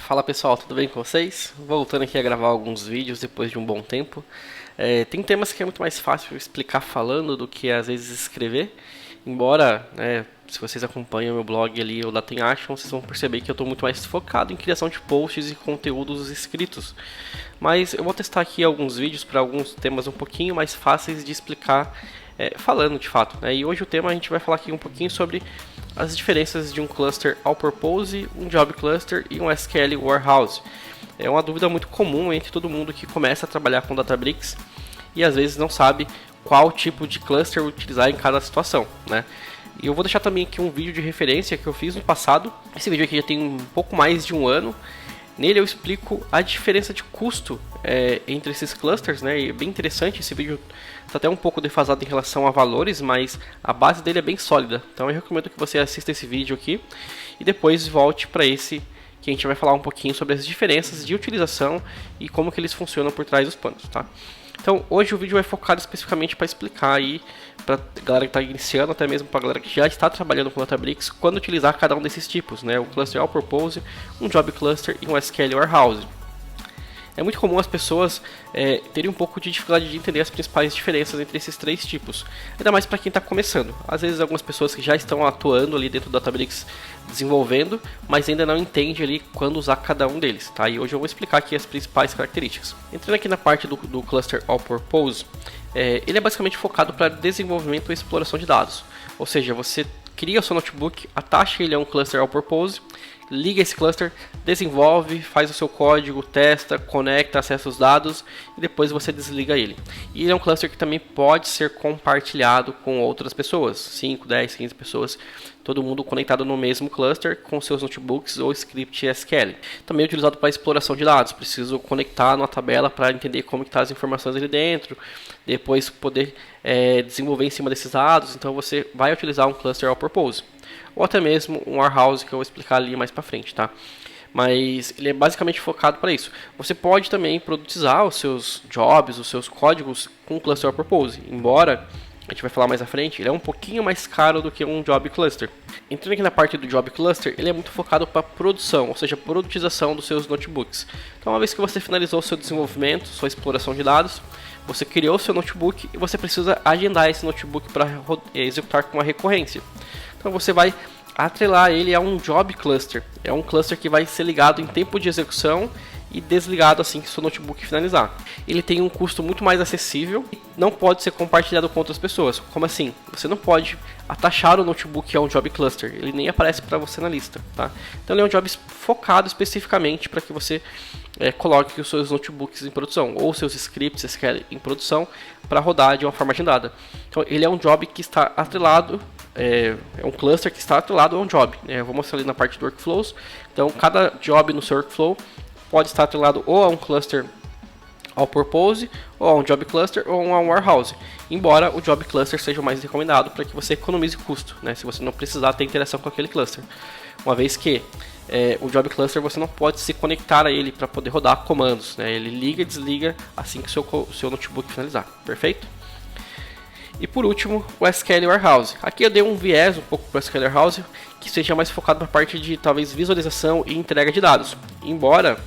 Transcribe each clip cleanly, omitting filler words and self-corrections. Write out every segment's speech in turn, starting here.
Fala pessoal, tudo bem com vocês? Voltando aqui a gravar alguns vídeos depois de um bom tempo. Tem temas que é muito mais fácil explicar falando do que às vezes escrever. Embora, se vocês acompanham meu blog ali, o Latin Action, vocês vão perceber que eu estou muito mais focado em criação de posts e conteúdos escritos. Mas eu vou testar aqui alguns vídeos para alguns temas um pouquinho mais fáceis de explicar falando de fato. E hoje o tema a gente vai falar aqui um pouquinho sobre as diferenças de um cluster all purpose, um job cluster e um SQL warehouse. É uma dúvida muito comum entre todo mundo que começa a trabalhar com Databricks e às vezes não sabe qual tipo de cluster utilizar em cada situação, E eu vou deixar também aqui um vídeo de referência que eu fiz no passado. Esse vídeo aqui já tem um pouco mais de um ano. Nele eu explico a diferença de custo entre esses clusters, E é bem interessante. Esse vídeo está até um pouco defasado em relação a valores, mas a base dele é bem sólida. Então eu recomendo que você assista esse vídeo aqui e depois volte para esse que a gente vai falar um pouquinho sobre as diferenças de utilização e como que eles funcionam por trás dos panos, Então hoje o vídeo vai focado especificamente para explicar aí para a galera que está iniciando, até mesmo para a galera que já está trabalhando com Databricks, quando utilizar cada um desses tipos, o cluster all purpose, um job cluster e um SQL warehouse. É muito comum as pessoas terem um pouco de dificuldade de entender as principais diferenças entre esses três tipos, ainda mais para quem está começando. Às vezes algumas pessoas que já estão atuando ali dentro do Databricks desenvolvendo, mas ainda não entende ali quando usar cada um deles, E hoje eu vou explicar aqui as principais características. Entrando aqui na parte do cluster all purpose, ele é basicamente focado para desenvolvimento e exploração de dados, ou seja, você cria o seu notebook, atacha ele a um cluster all purpose, liga esse cluster, desenvolve, faz o seu código, testa, conecta, acessa os dados e depois você desliga ele. E ele é um cluster que também pode ser compartilhado com outras pessoas, 5, 10, 15 pessoas, todo mundo conectado no mesmo cluster com seus notebooks ou script SQL. Também é utilizado para exploração de dados, preciso conectar numa tabela para entender como estão as informações ali dentro, depois poder desenvolver em cima desses dados, então você vai utilizar um cluster all purpose. Ou até mesmo um warehouse que eu vou explicar ali mais para frente, Mas ele é basicamente focado para isso. Você pode também produtizar os seus jobs, os seus códigos com cluster all purpose, embora a gente vai falar mais à frente, ele é um pouquinho mais caro do que um job cluster. Entrando aqui na parte do job cluster, ele é muito focado para produção, ou seja, produtização dos seus notebooks. Então, uma vez que você finalizou o seu desenvolvimento, sua exploração de dados, você criou o seu notebook e você precisa agendar esse notebook para executar com uma recorrência. Então você vai atrelar ele a um job cluster. É um cluster que vai ser ligado em tempo de execução e desligado assim que seu notebook finalizar. Ele tem um custo muito mais acessível e não pode ser compartilhado com outras pessoas. Como assim? Você não pode atachar o notebook a um job cluster. Ele nem aparece para você na lista, Então ele é um job focado especificamente para que você coloque os seus notebooks em produção ou seus scripts SQL em produção para rodar de uma forma agendada. Então ele é um job que está atrelado, é um cluster que está atrelado a um job. Eu vou mostrar ali na parte do workflows. Então cada job no seu workflow pode estar atrelado ou a um cluster all purpose, ou a um job cluster, ou a um warehouse. Embora o job cluster seja o mais recomendado para que você economize custo, se você não precisar ter interação com aquele cluster. Uma vez que o job cluster você não pode se conectar a ele para poder rodar comandos. Ele liga e desliga assim que o seu notebook finalizar. Perfeito? E por último, o SQL Warehouse. Aqui eu dei um viés um pouco para o SQL Warehouse, que seja mais focado na parte de talvez visualização e entrega de dados. Embora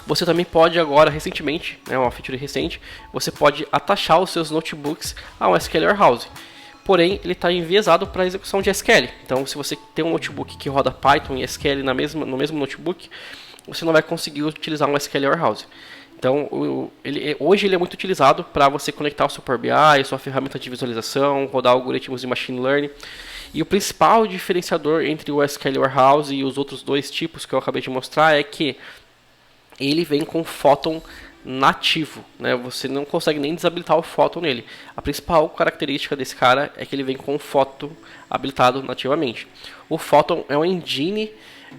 você também pode agora, recentemente, uma feature recente, você pode atachar os seus notebooks a um SQL Warehouse. Porém, ele está enviesado para a execução de SQL. Então, se você tem um notebook que roda Python e SQL no mesmo notebook, você não vai conseguir utilizar um SQL Warehouse. Então, hoje ele é muito utilizado para você conectar o seu Power BI, sua ferramenta de visualização, rodar algoritmos de Machine Learning. E o principal diferenciador entre o SQL Warehouse e os outros dois tipos que eu acabei de mostrar é que ele vem com Photon nativo, Você não consegue nem desabilitar o Photon nele. A principal característica desse cara é que ele vem com o Photon habilitado nativamente. O Photon é uma engine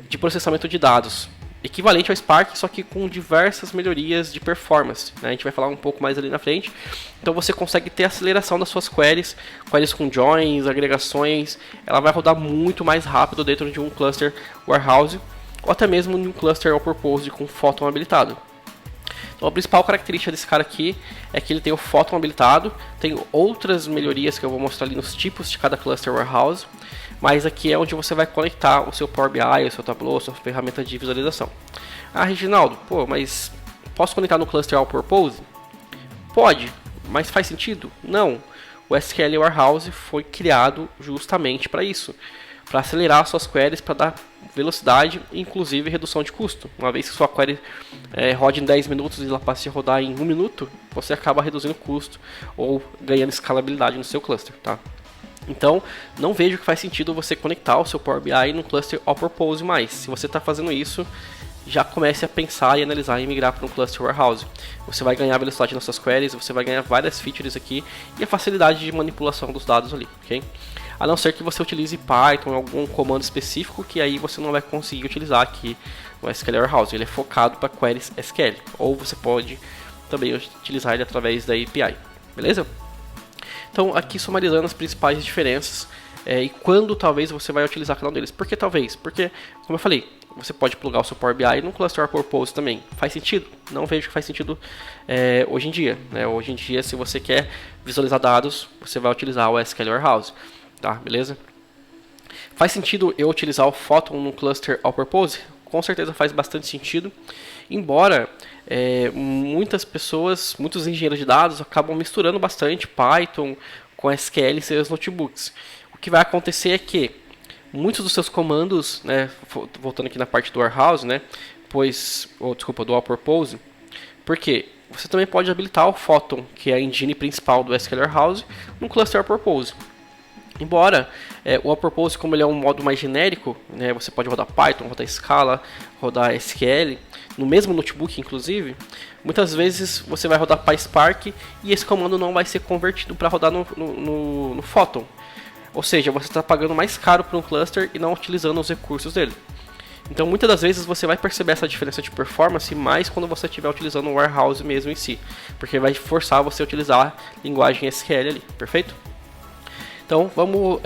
de processamento de dados, equivalente ao Spark, só que com diversas melhorias de performance. A gente vai falar um pouco mais ali na frente. Então você consegue ter aceleração das suas queries com joins, agregações. Ela vai rodar muito mais rápido dentro de um cluster warehouse ou até mesmo em um cluster all purpose com Photon habilitado. Então a principal característica desse cara aqui é que ele tem o Photon habilitado, tem outras melhorias que eu vou mostrar ali nos tipos de cada Cluster Warehouse, mas aqui é onde você vai conectar o seu Power BI, o seu Tableau, a sua ferramenta de visualização. Ah, Reginaldo, pô, mas posso conectar no Cluster All Purpose? Pode, mas faz sentido? Não. O SQL Warehouse foi criado justamente para isso, para acelerar suas queries, para dar velocidade e inclusive redução de custo. Uma vez que sua query rode em 10 minutos e ela passe a rodar em 1 minuto, você acaba reduzindo o custo ou ganhando escalabilidade no seu cluster, tá? Então, não vejo que faz sentido você conectar o seu Power BI no cluster All Purpose mais. Se você está fazendo isso, já comece a pensar e analisar em migrar para um Cluster Warehouse. Você vai ganhar velocidade nas suas queries, você vai ganhar várias features aqui e a facilidade de manipulação dos dados ali, ok? A não ser que você utilize Python ou algum comando específico, que aí você não vai conseguir utilizar aqui no SQL Warehouse. Ele é focado para queries SQL, ou você pode também utilizar ele através da API, beleza? Então, aqui sumarizando as principais diferenças e quando talvez você vai utilizar cada um deles. Por que talvez? Porque, como eu falei, você pode plugar o seu Power BI no Cluster Purpose também. Faz sentido? Não vejo que faz sentido hoje em dia. Né? Hoje em dia, se você quer visualizar dados, você vai utilizar o SQL Warehouse. Tá, beleza? Faz sentido eu utilizar o Photon no Cluster All Purpose? Com certeza faz bastante sentido. Embora muitas pessoas, muitos engenheiros de dados acabam misturando bastante Python com SQL em seus notebooks. O que vai acontecer é que muitos dos seus comandos, né, voltando aqui na parte do Warehouse, né, do All Purpose, porque você também pode habilitar o Photon, que é a engine principal do SQL Warehouse, no Cluster All Purpose. Embora o All Purpose, como ele é um modo mais genérico, né, você pode rodar Python, rodar Scala, rodar SQL, no mesmo notebook inclusive, muitas vezes você vai rodar PySpark e esse comando não vai ser convertido para rodar no Photon. Ou seja, você está pagando mais caro para um cluster e não utilizando os recursos dele. Então muitas das vezes você vai perceber essa diferença de performance mais quando você estiver utilizando o Warehouse mesmo em si, porque vai forçar você a utilizar a linguagem SQL ali, perfeito? Então vamos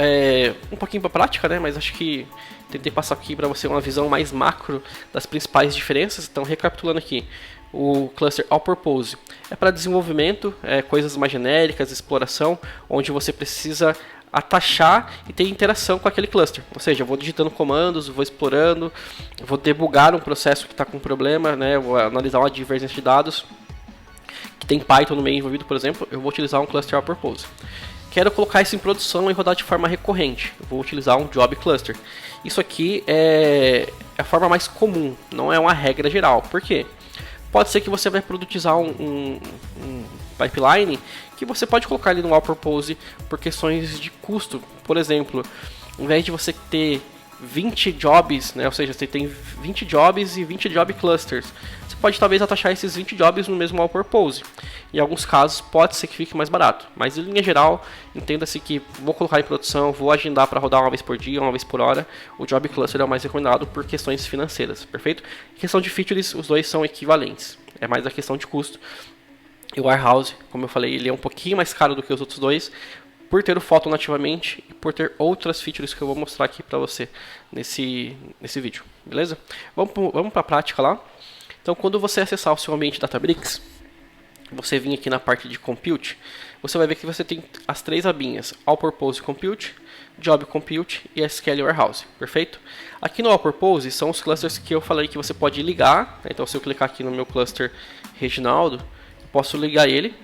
um pouquinho para a prática, né? Mas acho que tentei passar aqui para você uma visão mais macro das principais diferenças. Então recapitulando aqui, o Cluster All Purpose é para desenvolvimento, coisas mais genéricas, exploração, onde você precisa atachar e ter interação com aquele cluster. Ou seja, eu vou digitando comandos, vou explorando, vou debugar um processo que está com problema, né? Vou analisar uma divergência de dados que tem Python no meio envolvido, por exemplo, eu vou utilizar um Cluster All Purpose. Quero colocar isso em produção e rodar de forma recorrente. Eu vou utilizar um Job Cluster. Isso aqui é a forma mais comum, não é uma regra geral. Por quê? Pode ser que você vai produtizar um pipeline que você pode colocar ali no All Purpose por questões de custo. Por exemplo, em vez de você ter 20 jobs, né, ou seja, você tem 20 jobs e 20 job clusters, você pode talvez atachar esses 20 jobs no mesmo All Purpose. Em alguns casos pode ser que fique mais barato, mas em linha geral, entenda-se que vou colocar em produção, vou agendar para rodar uma vez por dia, uma vez por hora, o Job Cluster é o mais recomendado por questões financeiras, perfeito? Em questão de features, os dois são equivalentes, é mais a questão de custo. E o Warehouse, como eu falei, ele é um pouquinho mais caro do que os outros dois, por ter o Photon nativamente e por ter outras features que eu vou mostrar aqui para você nesse vídeo, beleza? Vamos para a prática lá. Então, quando você acessar o seu ambiente Databricks, você vir aqui na parte de Compute, você vai ver que você tem as três abinhas, All Purpose Compute, Job Compute e SQL Warehouse, perfeito? Aqui no All Purpose são os clusters que eu falei que você pode ligar, né? Então se eu clicar aqui no meu cluster Reginaldo, eu posso ligar ele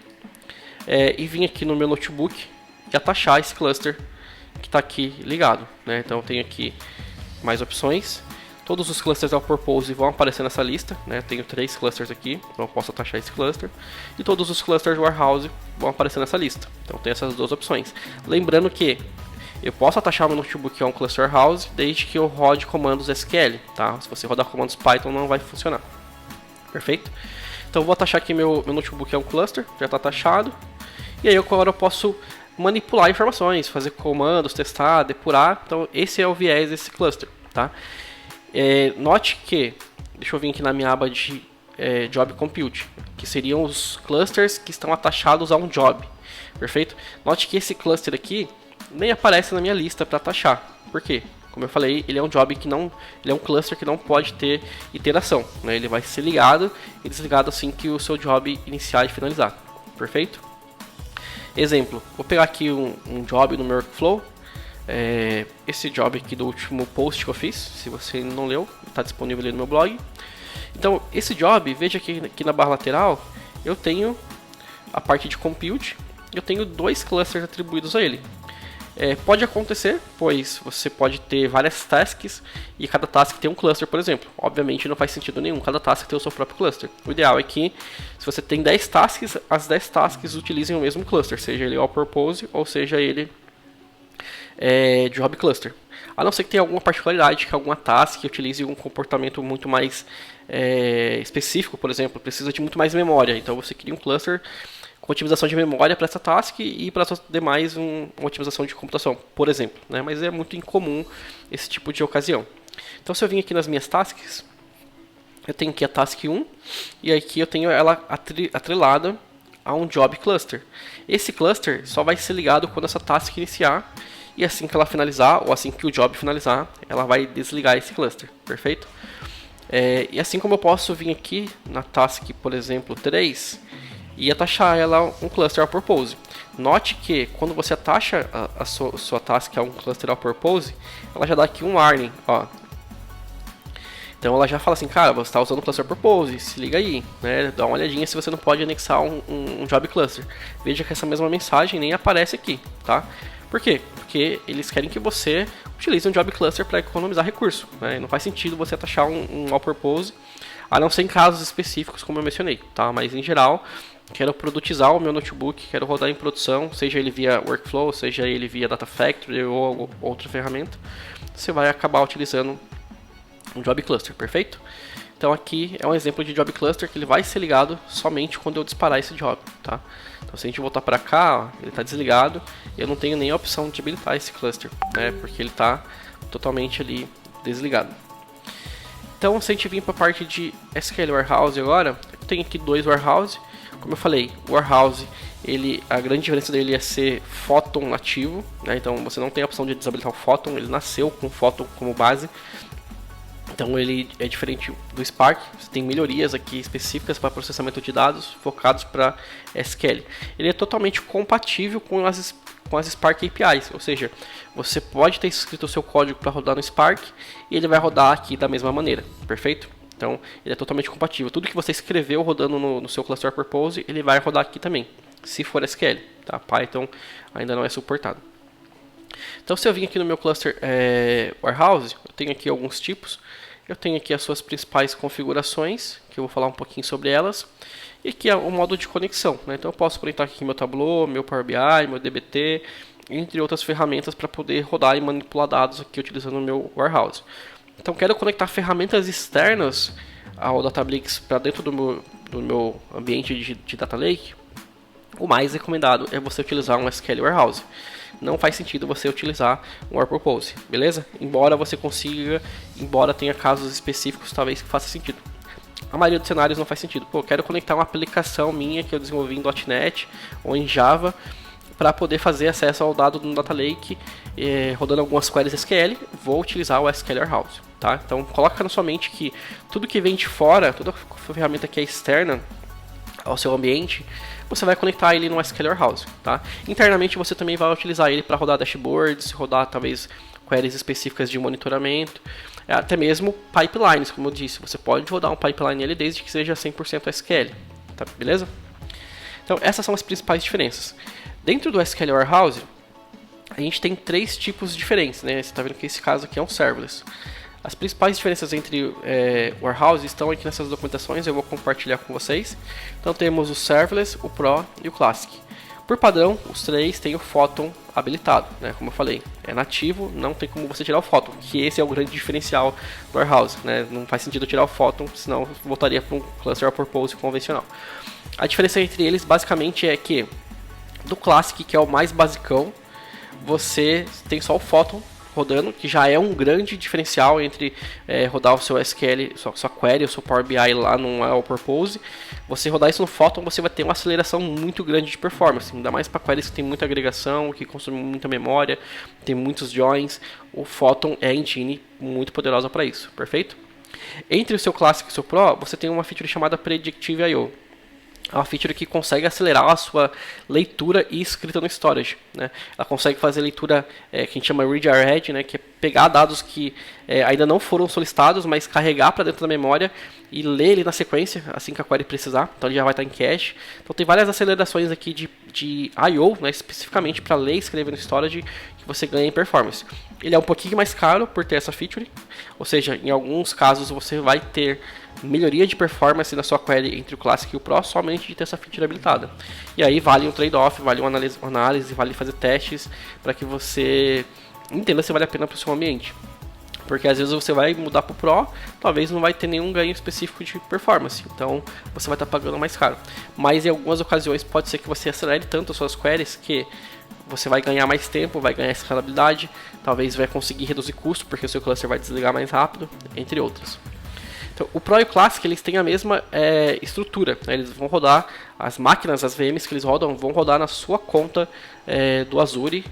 e vir aqui no meu notebook e atachar esse cluster que está aqui ligado, né? Então eu tenho aqui mais opções. Todos os clusters All Purpose vão aparecer nessa lista, né? Eu tenho 3 clusters aqui, então eu posso atachar esse cluster. E todos os clusters Warehouse vão aparecer nessa lista. Então tem essas duas opções. Lembrando que eu posso atachar meu notebook a um cluster Warehouse desde que eu rode comandos SQL, tá? Se você rodar comandos Python não vai funcionar. Perfeito? Então eu vou atachar aqui meu notebook a um cluster, já está atachado. E aí agora eu posso manipular informações, fazer comandos, testar, depurar. Então esse é o viés desse cluster, tá? Note que, deixa eu vir aqui na minha aba de Job Compute, que seriam os clusters que estão atachados a um job, perfeito? Note que esse cluster aqui nem aparece na minha lista para atachar, por quê? como eu falei, ele é um job que não, ele é um cluster que não pode ter iteração, né? Ele vai ser ligado e desligado assim que o seu job iniciar e finalizar, perfeito? Exemplo, vou pegar aqui um job no meu workflow, esse job aqui do último post que eu fiz, se você não leu, está disponível ali no meu blog. Então, esse job, veja aqui na barra lateral, eu tenho a parte de compute, eu tenho 2 clusters atribuídos a ele. Pode acontecer, pois você pode ter várias tasks e cada task tem um cluster, por exemplo. Obviamente não faz sentido nenhum, cada task tem o seu próprio cluster. O ideal é que, se você tem 10 tasks, as 10 tasks utilizem o mesmo cluster, seja ele all purpose ou seja ele job cluster. A não ser que tenha alguma particularidade, que alguma task utilize um comportamento muito mais específico, por exemplo, precisa de muito mais memória. Então você cria um cluster com otimização de memória para essa task e para as demais uma otimização de computação, por exemplo, né? Mas é muito incomum esse tipo de ocasião. Então se eu vim aqui nas minhas tasks, eu tenho aqui a task 1 e aqui eu tenho ela atrelada a um job cluster. Esse cluster só vai ser ligado quando essa task iniciar e assim que ela finalizar ou assim que o job finalizar, ela vai desligar esse cluster, perfeito? E assim como eu posso vir aqui na task, por exemplo, 3 e atachar ela um cluster all purpose. Note que quando você atacha a sua task a um cluster all purpose, ela já dá aqui um warning, ó. Então ela já fala assim, cara, você está usando o cluster purpose, se liga aí, né? Dá uma olhadinha se você não pode anexar um job cluster. Veja que essa mesma mensagem nem aparece aqui, tá? Por quê? Porque eles querem que você utilize um job cluster para economizar recurso, né? Não faz sentido você atachar um all purpose, a não ser em casos específicos como eu mencionei, tá? Mas em geral, quero produtizar o meu notebook, quero rodar em produção, seja ele via workflow, seja ele via data factory ou outra ferramenta, você vai acabar utilizando um job cluster, perfeito? Então aqui é um exemplo de job cluster que ele vai ser ligado somente quando eu disparar esse job, tá? Então se a gente voltar para cá, ó, ele está desligado, eu não tenho nem a opção de habilitar esse cluster, né? Porque ele está totalmente ali desligado. Então se a gente vir para a parte de SQL Warehouse agora, eu tenho aqui 2 Warehouse. Como eu falei, o Warehouse, a grande diferença dele é ser Photon nativo, né? Então você não tem a opção de desabilitar o Photon, ele nasceu com o Photon como base. Então ele é diferente do Spark, você tem melhorias aqui específicas para processamento de dados focados para SQL. Ele é totalmente compatível com as Spark APIs, ou seja, você pode ter escrito o seu código para rodar no Spark e ele vai rodar aqui da mesma maneira, perfeito? Então ele é totalmente compatível. Tudo que você escreveu rodando no seu cluster purpose, ele vai rodar aqui também, se for SQL, tá? Python ainda não é suportado. Então se eu vim aqui no meu cluster Warehouse, eu tenho aqui alguns tipos. Eu tenho aqui as suas principais configurações, que eu vou falar um pouquinho sobre elas. E aqui é o modo de conexão, né? Então eu posso conectar aqui meu Tableau, meu Power BI, meu DBT, entre outras ferramentas para poder rodar e manipular dados aqui utilizando o meu Warehouse. Então quero conectar ferramentas externas ao Databricks para dentro do meu ambiente de Data Lake. O mais recomendado é você utilizar um SQL Warehouse. Não faz sentido você utilizar um all purpose, beleza? Embora você consiga, embora tenha casos específicos, talvez que faça sentido. A maioria dos cenários não faz sentido. Pô, eu quero conectar uma aplicação minha que eu desenvolvi em .NET ou em Java para poder fazer acesso ao dado no Data Lake, rodando algumas queries SQL, vou utilizar o SQL Warehouse, tá? Então coloca na sua mente que tudo que vem de fora, toda ferramenta que é externa ao seu ambiente, você vai conectar ele no SQL Warehouse, tá? Internamente você também vai utilizar ele para rodar dashboards, rodar talvez queries específicas de monitoramento, até mesmo pipelines, como eu disse, você pode rodar um pipeline ali desde que seja 100% SQL, tá? Beleza? Então essas são as principais diferenças. Dentro do SQL Warehouse, a gente tem 3 tipos diferentes, né? Você está vendo que esse caso aqui é um serverless. As principais diferenças entre Warehouse estão aqui nessas documentações, eu vou compartilhar com vocês. Então temos o Serverless, o Pro e o Classic. Por padrão, os 3 têm o Photon habilitado, né? Como eu falei, é nativo, não tem como você tirar o Photon, que esse é o grande diferencial do Warehouse, né? Não faz sentido tirar o Photon, senão voltaria para um cluster all purpose convencional. A diferença entre eles basicamente é que do Classic, que é o mais basicão, você tem só o Photon rodando, que já é um grande diferencial entre rodar o seu SQL, sua query, o seu Power BI lá no All Purpose. Você rodar isso no Photon, você vai ter uma aceleração muito grande de performance, ainda mais para queries que tem muita agregação, que consomem muita memória, tem muitos joins. O Photon é a engine muito poderosa para isso, perfeito? Entre o seu Classic e o seu Pro, você tem uma feature chamada Predictive I/O. É uma feature que consegue acelerar a sua leitura e escrita no storage, né? Ela consegue fazer leitura que a gente chama read ahead, né? Que é pegar dados que ainda não foram solicitados, mas carregar para dentro da memória e ler ele na sequência, assim que a query precisar. Então ele já vai estar em cache. Então tem várias acelerações aqui de I/O, né? Especificamente para ler e escrever no storage, que você ganha em performance. Ele é um pouquinho mais caro por ter essa feature, ou seja, em alguns casos você vai ter melhoria de performance na sua query entre o Classic e o Pro somente de ter essa feature habilitada. E aí vale um trade-off, vale uma análise, vale fazer testes para que você entenda se vale a pena para o seu ambiente. Porque às vezes você vai mudar para o Pro, talvez não vai ter nenhum ganho específico de performance, então você vai estar pagando mais caro. Mas em algumas ocasiões pode ser que você acelere tanto as suas queries que você vai ganhar mais tempo, vai ganhar escalabilidade, talvez vai conseguir reduzir custo porque o seu cluster vai desligar mais rápido, entre outros. Então, o Pro e o Classic eles têm a mesma estrutura, né? Eles vão rodar, as máquinas, as VMs que eles rodam, vão rodar na sua conta do Azure,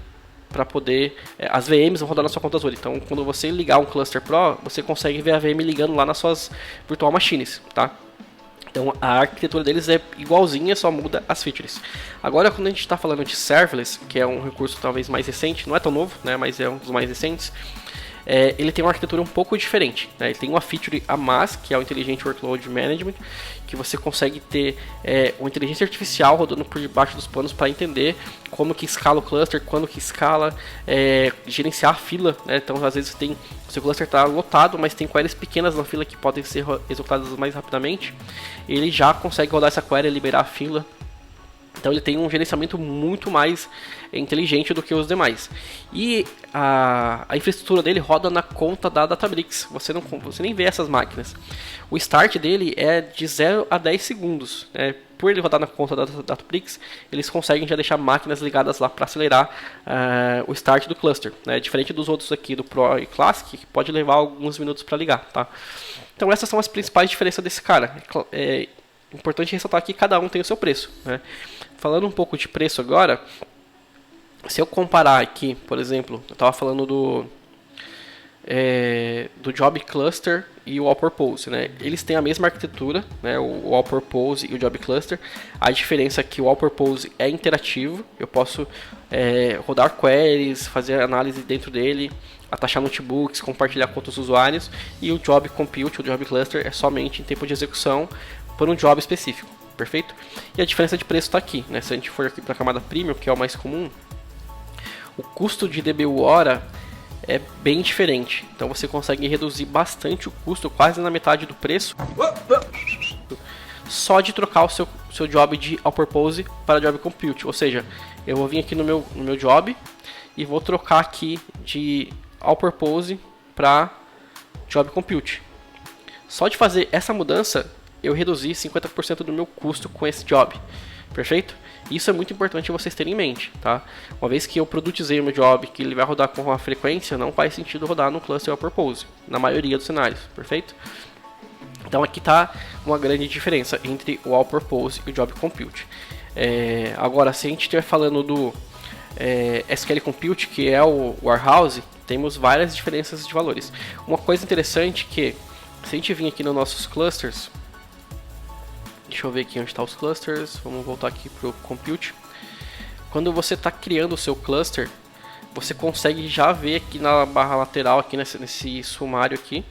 para poder, as VMs vão rodar na sua conta Azure. Então, quando você ligar um Cluster Pro, você consegue ver a VM ligando lá nas suas Virtual Machines, tá? Então, a arquitetura deles é igualzinha, só muda as features. Agora, quando a gente está falando de Serverless, que é um recurso talvez mais recente, não é tão novo, né, mas é um dos mais recentes, ele tem uma arquitetura um pouco diferente, né? Ele tem uma feature a mais, que é o Intelligent Workload Management, que você consegue ter uma inteligência artificial rodando por debaixo dos panos para entender como que escala o cluster, quando que escala, gerenciar a fila, né? Então às vezes o seu cluster está lotado, mas tem queries pequenas na fila que podem ser executadas mais rapidamente. Ele já consegue rodar essa query, liberar a fila. Então ele tem um gerenciamento muito mais inteligente do que os demais. E a infraestrutura dele roda na conta da Databricks. Você nem vê essas máquinas. O start dele é de 0 a 10 segundos. Por ele rodar na conta da Databricks, eles conseguem já deixar máquinas ligadas lá para acelerar o start do cluster. Diferente dos outros aqui, do Pro e Classic, que pode levar alguns minutos para ligar. Tá? Então essas são as principais diferenças desse cara. É importante ressaltar que cada um tem o seu preço, né? Falando um pouco de preço agora, se eu comparar aqui, por exemplo, eu estava falando do Job Cluster e o All Purpose, né? Eles têm a mesma arquitetura, né? O All Purpose e o Job Cluster. A diferença é que o All Purpose é interativo, eu posso rodar queries, fazer análise dentro dele, atachar notebooks, compartilhar com outros usuários, e o Job Compute, o Job Cluster, é somente em tempo de execução por um job específico, perfeito? E a diferença de preço está aqui, né? Se a gente for aqui para a camada Premium, que é o mais comum, o custo de DBU hora é bem diferente. Então você consegue reduzir bastante o custo, quase na metade do preço, só de trocar o seu job de All Purpose para Job Compute. Ou seja, eu vou vir aqui no meu job e vou trocar aqui de All Purpose para Job Compute. Só de fazer essa mudança, eu reduzi 50% do meu custo com esse job, perfeito? Isso é muito importante vocês terem em mente, tá? Uma vez que eu produtizei o meu job, que ele vai rodar com uma frequência, não faz sentido rodar no cluster All Purpose, na maioria dos cenários, perfeito? Então aqui está uma grande diferença entre o All Purpose e o Job Compute. Agora, se a gente estiver falando do SQL Compute, que é o Warehouse, temos várias diferenças de valores. Uma coisa interessante que, se a gente vir aqui nos nossos clusters, deixa eu ver aqui onde estão os clusters, vamos voltar aqui para o Compute. Quando você está criando o seu cluster, você consegue já ver aqui na barra lateral, aqui nesse sumário aqui,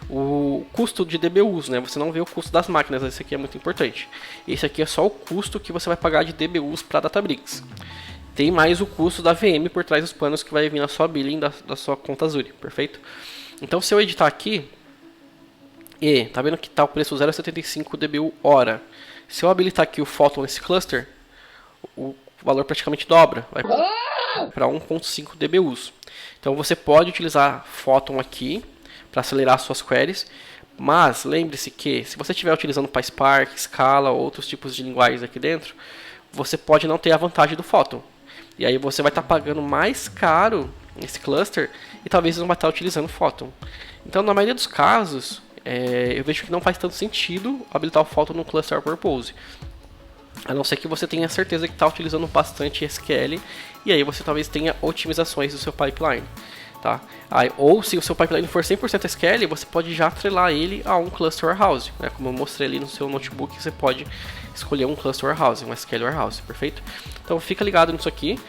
o custo de DBUs, né? Você não vê o custo das máquinas, esse aqui é muito importante. Esse aqui é só o custo que você vai pagar de DBUs para a Databricks. Tem mais o custo da VM por trás dos panos que vai vir na sua billing da sua conta Azure, perfeito? Então se eu editar aqui, tá vendo que está o preço 0,75 DBU hora. Se eu habilitar aqui o Photon nesse cluster, o valor praticamente dobra, vai para 1.5 DBUs. Então você pode utilizar Photon aqui para acelerar suas queries, mas lembre-se que se você estiver utilizando PySpark, Scala ou outros tipos de linguagens aqui dentro, você pode não ter a vantagem do Photon. E aí você vai estar pagando mais caro nesse cluster e talvez não vai estar utilizando Photon. Então, na maioria dos casos, eu vejo que não faz tanto sentido habilitar o Photon no Cluster Purpose. A não ser que você tenha certeza que está utilizando bastante SQL e aí você talvez tenha otimizações do seu pipeline. Tá? Ou se o seu pipeline for 100% SQL, você pode já atrelar ele a um Cluster Warehouse. Né? Como eu mostrei ali no seu notebook, você pode escolher um Cluster Warehouse, um SQL Warehouse, perfeito? Então fica ligado nisso aqui,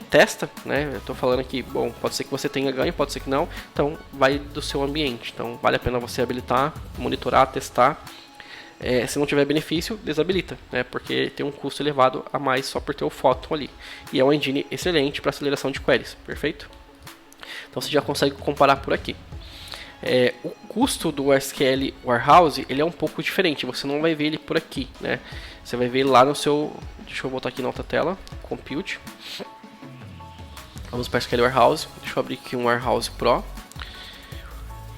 testa, né? Eu estou falando aqui, bom, pode ser que você tenha ganho, pode ser que não, então vai do seu ambiente. Então vale a pena você habilitar, monitorar, testar. Se não tiver benefício, desabilita, né? Porque tem um custo elevado a mais só por ter o Photon ali. E é uma engine excelente para aceleração de queries, perfeito? Então você já consegue comparar por aqui. O custo do SQL Warehouse ele é um pouco diferente, você não vai ver ele por aqui, né? Você vai ver lá no seu... Deixa eu voltar aqui na outra tela, Compute. Vamos para o SQL Warehouse, deixa eu abrir aqui um Warehouse Pro.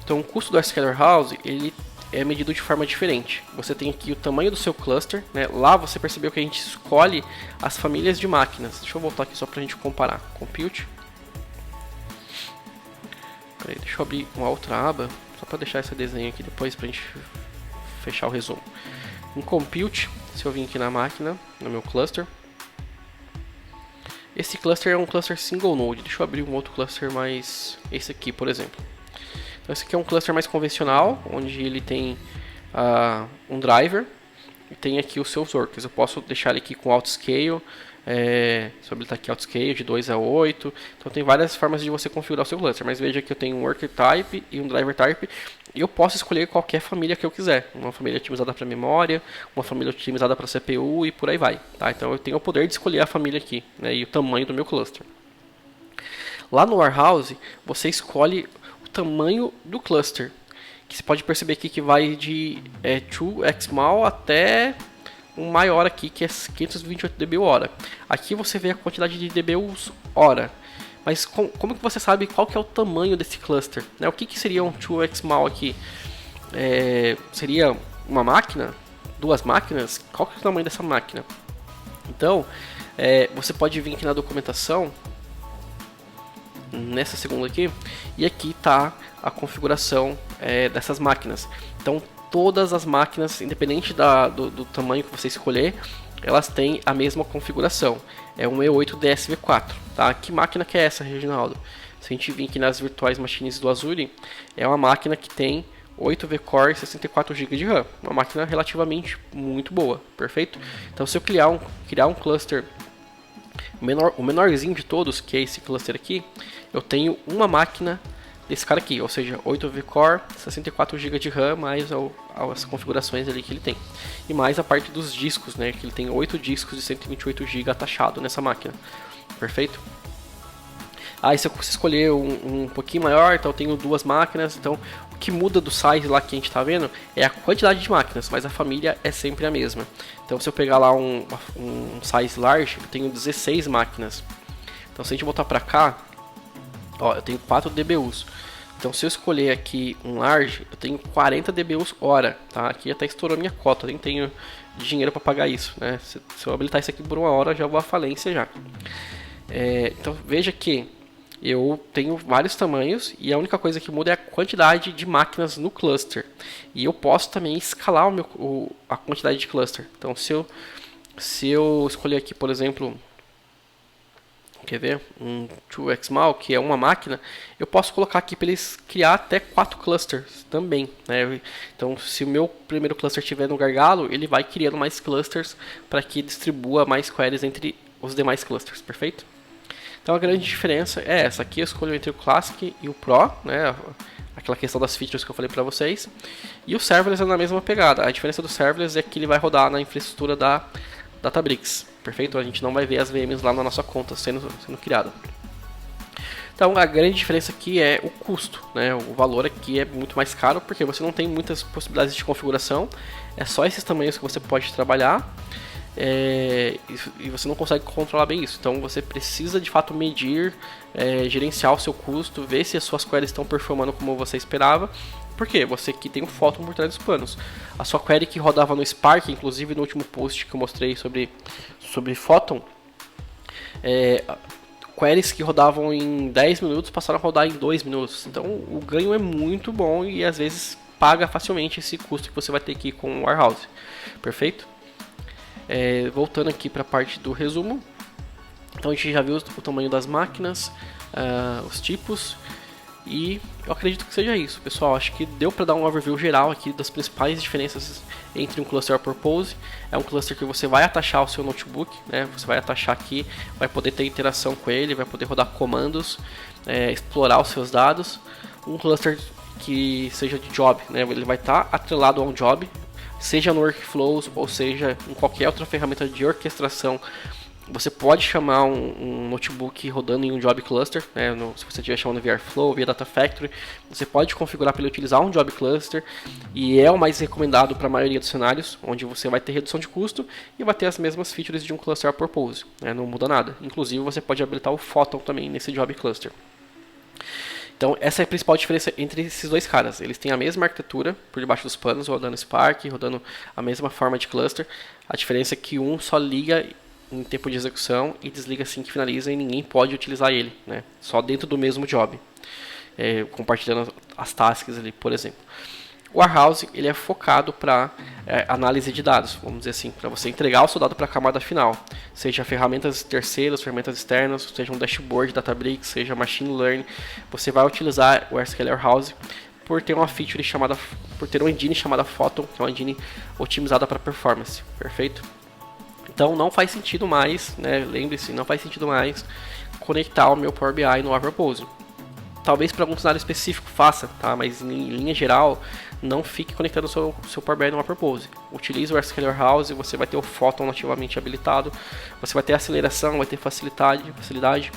Então o custo do SQL Warehouse ele é medido de forma diferente. Você tem aqui o tamanho do seu cluster, né? Lá você percebeu que a gente escolhe as famílias de máquinas. Deixa eu voltar aqui só para a gente comparar. Compute. Peraí, deixa eu abrir uma outra aba, só para deixar esse desenho aqui depois para a gente fechar o resumo. Em Compute, se eu vim aqui na máquina, no meu cluster. Esse cluster é um cluster single node. Deixa eu abrir um outro cluster mais... Esse aqui, por exemplo. Então esse aqui é um cluster mais convencional, onde ele tem um driver e tem aqui os seus workers. Eu posso deixar ele aqui com autoscale, se eu habilitar aqui autoscale de 2 a 8. Então tem várias formas de você configurar o seu cluster, mas veja que eu tenho um worker type e um driver type e eu posso escolher qualquer família que eu quiser. Uma família otimizada para memória, uma família otimizada para CPU e por aí vai. Tá? Então eu tenho o poder de escolher a família aqui, né, e o tamanho do meu cluster. Lá no Warehouse, você escolhe o tamanho do cluster, que você pode perceber aqui que vai de 2xml até um maior aqui, que é 528 dB hora. Aqui você vê a quantidade de dBs hora. Mas como que você sabe qual que é o tamanho desse cluster? Né? O que seria um 2xml aqui? Seria uma máquina? Duas máquinas? Qual que é o tamanho dessa máquina? Então, você pode vir aqui na documentação, nessa segunda aqui, e aqui está a configuração dessas máquinas. Então todas as máquinas, independente do tamanho que você escolher, elas têm a mesma configuração. É um E8DSV4, tá? Que máquina que é essa, Reginaldo? Se a gente vir aqui nas virtuais machines do Azure, é uma máquina que tem 8 V-Core e 64 GB de RAM. Uma máquina relativamente muito boa, perfeito? Então se eu criar um cluster o menorzinho de todos, que é esse cluster aqui, eu tenho uma máquina desse cara aqui, ou seja, 8 V-Core, 64 GB de RAM, mais as configurações ali que ele tem. E mais a parte dos discos, né, que ele tem 8 discos de 128 GB atachado nessa máquina. Perfeito? Aí se eu escolher um pouquinho maior, então eu tenho duas máquinas, então o que muda do size lá que a gente está vendo é a quantidade de máquinas, mas a família é sempre a mesma. Então se eu pegar lá um size large, eu tenho 16 máquinas. Então se a gente voltar para cá, ó, eu tenho 4 DBUs. Então se eu escolher aqui um large, eu tenho 40 DBUs hora, tá? Aqui até estourou minha cota, eu nem tenho dinheiro para pagar isso, né? Se eu habilitar isso aqui por uma hora, eu já vou à falência já. Então veja que eu tenho vários tamanhos e a única coisa que muda é a quantidade de máquinas no cluster. E eu posso também escalar a quantidade de cluster. Então se eu escolher aqui, por exemplo, quer ver? Um 2xml, que é uma máquina, eu posso colocar aqui para eles criar até 4 clusters também, né? Então, se o meu primeiro cluster estiver no gargalo, ele vai criando mais clusters para que distribua mais queries entre os demais clusters, perfeito? Então, a grande diferença é essa. Aqui eu escolho entre o Classic e o Pro, né? Aquela questão das features que eu falei para vocês. E o Serverless é na mesma pegada. A diferença do Serverless é que ele vai rodar na infraestrutura da Databricks, perfeito? A gente não vai ver as VMs lá na nossa conta sendo criada. Então a grande diferença aqui é o custo, né? O valor aqui é muito mais caro porque você não tem muitas possibilidades de configuração, é só esses tamanhos que você pode trabalhar e você não consegue controlar bem isso. Então você precisa de fato medir, gerenciar o seu custo, ver se as suas queries estão performando como você esperava. Porque você aqui tem um Photon por trás dos panos. A sua query que rodava no Spark, inclusive no último post que eu mostrei sobre Photon, queries que rodavam em 10 minutos passaram a rodar em 2 minutos. Então o ganho é muito bom e às vezes paga facilmente esse custo que você vai ter aqui com o Warehouse. Perfeito? Voltando aqui para a parte do resumo. Então a gente já viu o tamanho das máquinas, os tipos. E eu acredito que seja isso, pessoal. Acho que deu para dar um overview geral aqui das principais diferenças entre um cluster Purpose. É um cluster que você vai atachar ao seu notebook, né? Você vai atachar aqui, vai poder ter interação com ele, vai poder rodar comandos, explorar os seus dados. Um cluster que seja de job, né? Ele vai estar atrelado a um job, seja no Workflows ou seja em qualquer outra ferramenta de orquestração. Você pode chamar um notebook rodando em um Job Cluster, né? Se você estiver chamando via Airflow, via Data Factory, você pode configurar para ele utilizar um Job Cluster e é o mais recomendado para a maioria dos cenários, onde você vai ter redução de custo e vai ter as mesmas features de um Cluster Purpose, né? Não muda nada. Inclusive você pode habilitar o Photon também nesse Job Cluster. Então essa é a principal diferença entre esses dois caras. Eles têm a mesma arquitetura por debaixo dos panos, rodando Spark, rodando a mesma forma de cluster. A diferença é que um só liga em tempo de execução e desliga assim que finaliza e ninguém pode utilizar ele, né? Só dentro do mesmo job, compartilhando as tasks ali, por exemplo. O Warehouse ele é focado para análise de dados, vamos dizer assim, para você entregar o seu dado para a camada final, seja ferramentas terceiras, ferramentas externas, seja um dashboard, Databricks, seja machine learning, você vai utilizar o SQL Warehouse por ter uma feature chamada, por ter uma engine chamada Photon, que é uma engine otimizada para performance, perfeito? Então não faz sentido mais, né? Lembre-se, não faz sentido mais conectar o meu Power BI no Purpose. Talvez para algum cenário específico faça, tá? Mas em linha geral, não fique conectando o seu Power BI no Purpose. Utilize o SQL Warehouse, você vai ter o Photon nativamente habilitado, você vai ter aceleração, vai ter facilidade.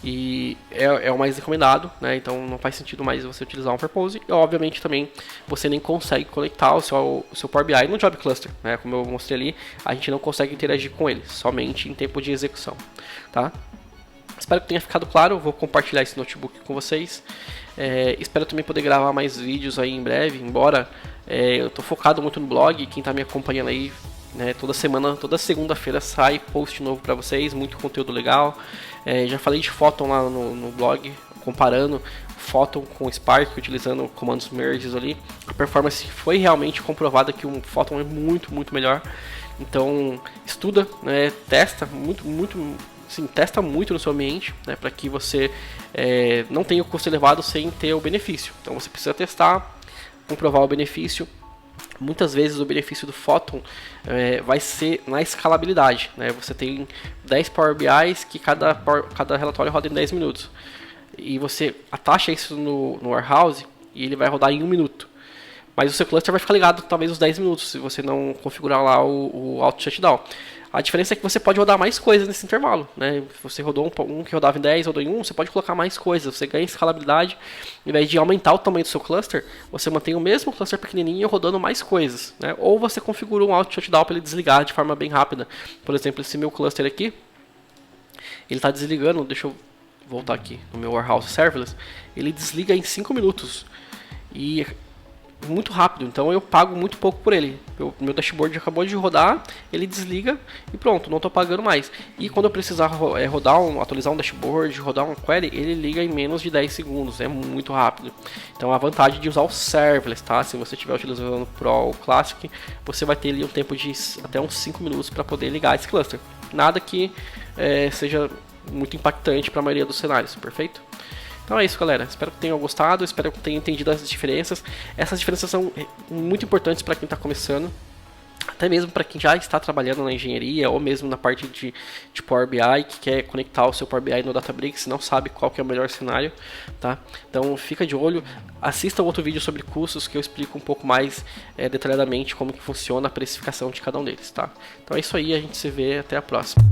E é o mais recomendado, né? Então não faz sentido mais você utilizar um Purpose. E obviamente também você nem consegue conectar o seu Power BI no Job Cluster, né? Como eu mostrei ali, a gente não consegue interagir com ele, somente em tempo de execução, tá? Espero que tenha ficado claro, vou compartilhar esse notebook com vocês. Espero também poder gravar mais vídeos aí em breve, embora eu estou focado muito no blog, quem está me acompanhando aí, né, toda semana, toda segunda-feira sai post novo para vocês, muito conteúdo legal. Já falei de Photon lá no blog, comparando Photon com Spark, utilizando comandos merges ali. A performance foi realmente comprovada que um Photon é muito melhor. Então estuda, né, testa testa muito no seu ambiente, né, para que você não tenha o custo elevado sem ter o benefício. Então você precisa testar, comprovar o benefício. Muitas vezes o benefício do Photon vai ser na escalabilidade, né? Você tem 10 Power BIs que cada relatório roda em 10 minutos. E você atacha isso no Warehouse e ele vai rodar em 1 minuto. Mas o seu cluster vai ficar ligado talvez uns 10 minutos se você não configurar lá o Auto Shutdown. A diferença é que você pode rodar mais coisas nesse intervalo, né? Você rodou um que rodava em 10, rodou em 1, você pode colocar mais coisas, você ganha escalabilidade. Ao invés de aumentar o tamanho do seu cluster, você mantém o mesmo cluster pequenininho rodando mais coisas, né? Ou você configura um auto shutdown para ele desligar de forma bem rápida. Por exemplo, esse meu cluster aqui, ele está desligando, deixa eu voltar aqui no meu Warehouse Serverless, ele desliga em 5 minutos. E muito rápido, então eu pago muito pouco por ele. Meu dashboard acabou de rodar, ele desliga e pronto, não estou pagando mais. E quando eu precisar atualizar um dashboard, rodar um query, ele liga em menos de 10 segundos, é muito rápido. Então a vantagem de usar o serverless, tá? Se você estiver utilizando o Pro ou o Classic, você vai ter ali um tempo de até uns 5 minutos para poder ligar esse cluster. Nada que seja muito impactante para a maioria dos cenários, perfeito? Então é isso, galera. Espero que tenham gostado, espero que tenham entendido as diferenças. Essas diferenças são muito importantes para quem está começando, até mesmo para quem já está trabalhando na engenharia ou mesmo na parte de Power BI, que quer conectar o seu Power BI no Databricks, não sabe qual que é o melhor cenário, tá? Então fica de olho, assista outro vídeo sobre custos que eu explico um pouco mais detalhadamente como que funciona a precificação de cada um deles, tá? Então é isso aí, a gente se vê, até a próxima.